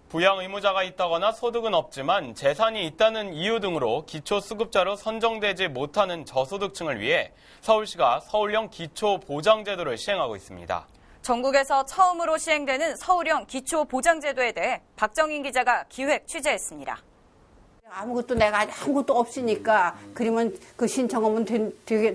부양 의무자가 있다거나 소득은 없지만 재산이 있다는 이유 등으로 기초수급자로 선정되지 못하는 저소득층을 위해 서울시가 서울형 기초보장제도를 시행하고 있습니다. 전국에서 처음으로 시행되는 서울형 기초보장제도에 대해 박정인 기자가 기획 취재했습니다. 내가 아무것도 없으니까 그러면 그 신청하면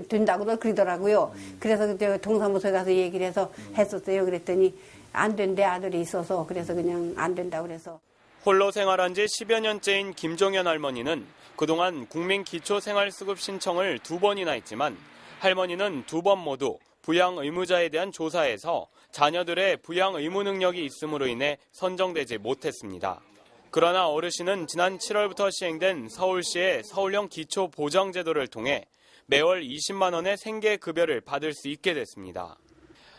된다고 그러더라고요. 그래서 동사무소에 가서 얘기를 해서 했었어요. 그랬더니 안 된대, 아들이 있어서. 그래서 그냥 안 된다고 그래서. 홀로 생활한 지 10여 년째인 김종현 할머니는 그동안 국민기초생활수급 신청을 2번이나 했지만 할머니는 2번 모두 부양 의무자에 대한 조사에서 자녀들의 부양 의무 능력이 있음으로 인해 선정되지 못했습니다. 그러나 어르신은 지난 7월부터 시행된 서울시의 서울형 기초보장제도를 통해 매월 20만 원의 생계급여를 받을 수 있게 됐습니다.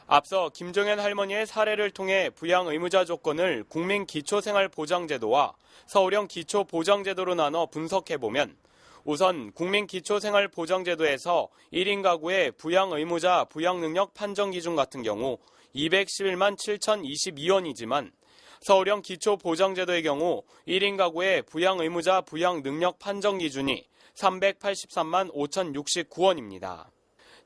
앞서 김종현 할머니의 사례를 통해 부양 의무자 조건을 국민기초생활보장제도와 서울형 기초보장제도로 나눠 분석해보면 우선 국민기초생활보장제도에서 1인 가구의 부양 의무자 부양 능력 판정 기준 같은 경우 211만 7,022원이지만 서울형 기초보장제도의 경우 1인 가구의 부양 의무자 부양 능력 판정 기준이 383만 5,069원입니다.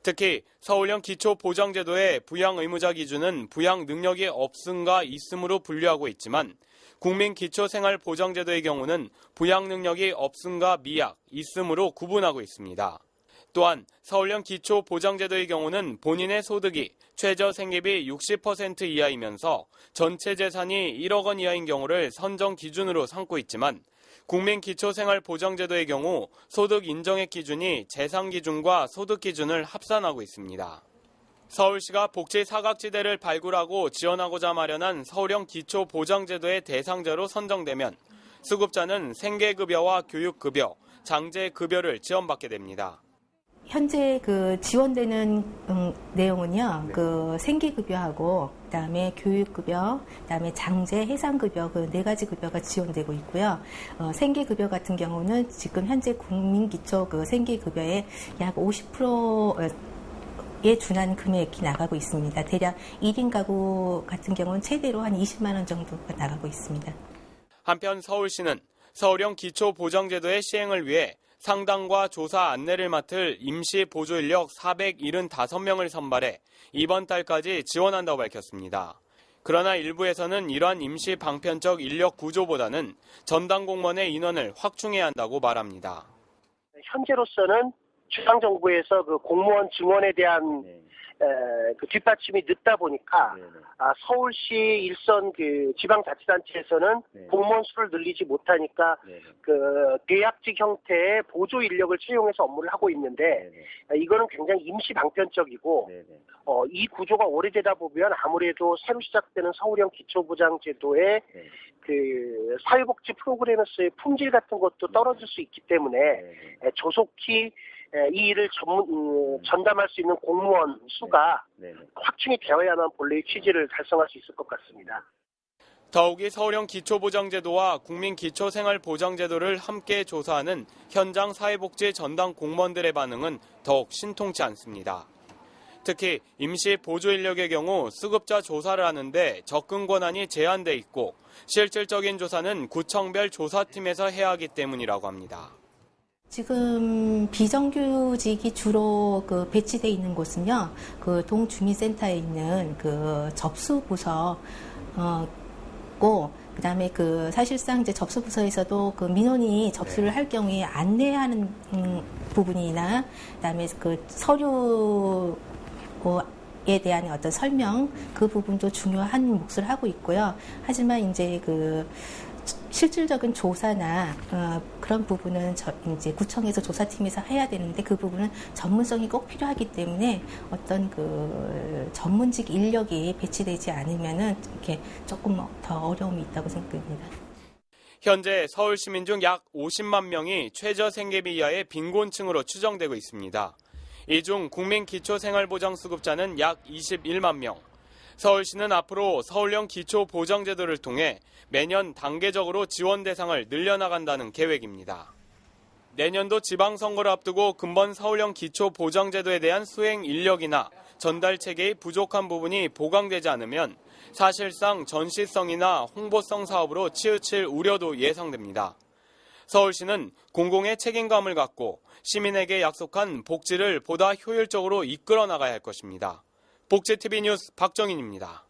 특히 서울형 기초보장제도의 부양 의무자 기준은 부양 능력이 없음과 있음으로 분류하고 있지만 국민기초생활보장제도의 경우는 부양 능력이 없음과 미약, 있음으로 구분하고 있습니다. 또한 서울형 기초보장제도의 경우는 본인의 소득이 최저 생계비 60% 이하이면서 전체 재산이 1억 원 이하인 경우를 선정 기준으로 삼고 있지만 국민기초생활보장제도의 경우 소득 인정액 기준이 재산 기준과 소득 기준을 합산하고 있습니다. 서울시가 복지 사각지대를 발굴하고 지원하고자 마련한 서울형 기초보장제도의 대상자로 선정되면 수급자는 생계급여와 교육급여, 장제급여를 지원받게 됩니다. 현재 지원되는 내용은요, 생계급여하고 그다음에 교육급여, 그다음에 장제, 해상급여 4가지 급여가 지원되고 있고요. 생계급여 같은 경우는 지금 현재 국민기초 생계급여의 약 50%에 준하는 금액이 나가고 있습니다. 대략 1인 가구 같은 경우는 최대로 한 20만 원 정도가 나가고 있습니다. 한편 서울시는 서울형 기초보장제도의 시행을 위해 상담과 조사 안내를 맡을 임시 보조 인력 475명을 선발해 이번 달까지 지원한다고 밝혔습니다. 그러나 일부에서는 이러한 임시 방편적 인력 구조보다는 전담 공무원의 인원을 확충해야 한다고 말합니다. 현재로서는 중앙정부에서 공무원 증원에 대한 뒷받침이 늦다 보니까 서울시 일선 지방자치단체에서는 공무원 수를 늘리지 못하니까 계약직 형태의 보조 인력을 채용해서 업무를 하고 있는데 이거는 굉장히 임시 방편적이고 이 구조가 오래되다 보면 아무래도 새로 시작되는 서울형 기초보장제도의 사회복지 프로그램에서의 품질 같은 것도 떨어질 수 있기 때문에 조속히 이 일을 전담할 수 있는 공무원 수가 확충이 되어야만 본래의 취지를 달성할 수 있을 것 같습니다. 더욱이 서울형 기초보장제도와 국민기초생활보장제도를 함께 조사하는 현장 사회복지 전담 공무원들의 반응은 더욱 신통치 않습니다. 특히 임시 보조인력의 경우 수급자 조사를 하는데 접근 권한이 제한돼 있고 실질적인 조사는 구청별 조사팀에서 해야 하기 때문이라고 합니다. 지금 비정규직이 주로 배치되어 있는 곳은요, 동주민센터에 있는 접수부서고, 그다음에 사실상 이제 접수부서에서도 민원이 접수를 할 경우에 안내하는 부분이나, 그다음에 서류에 대한 어떤 설명, 그 부분도 중요한 몫을 하고 있고요. 하지만 이제 실질적인 조사나 그런 부분은 이제 구청에서 조사팀에서 해야 되는데 그 부분은 전문성이 꼭 필요하기 때문에 어떤 전문직 인력이 배치되지 않으면은 이렇게 조금 더 어려움이 있다고 생각됩니다. 현재 서울 시민 중 약 50만 명이 최저 생계비 이하의 빈곤층으로 추정되고 있습니다. 이 중 국민기초생활보장수급자는 약 21만 명. 서울시는 앞으로 서울형 기초보장제도를 통해 매년 단계적으로 지원 대상을 늘려나간다는 계획입니다. 내년도 지방선거를 앞두고 근본 서울형 기초보장제도에 대한 수행 인력이나 전달 체계의 부족한 부분이 보강되지 않으면 사실상 전시성이나 홍보성 사업으로 치우칠 우려도 예상됩니다. 서울시는 공공의 책임감을 갖고 시민에게 약속한 복지를 보다 효율적으로 이끌어 나가야 할 것입니다. 복지TV 뉴스 박정인입니다.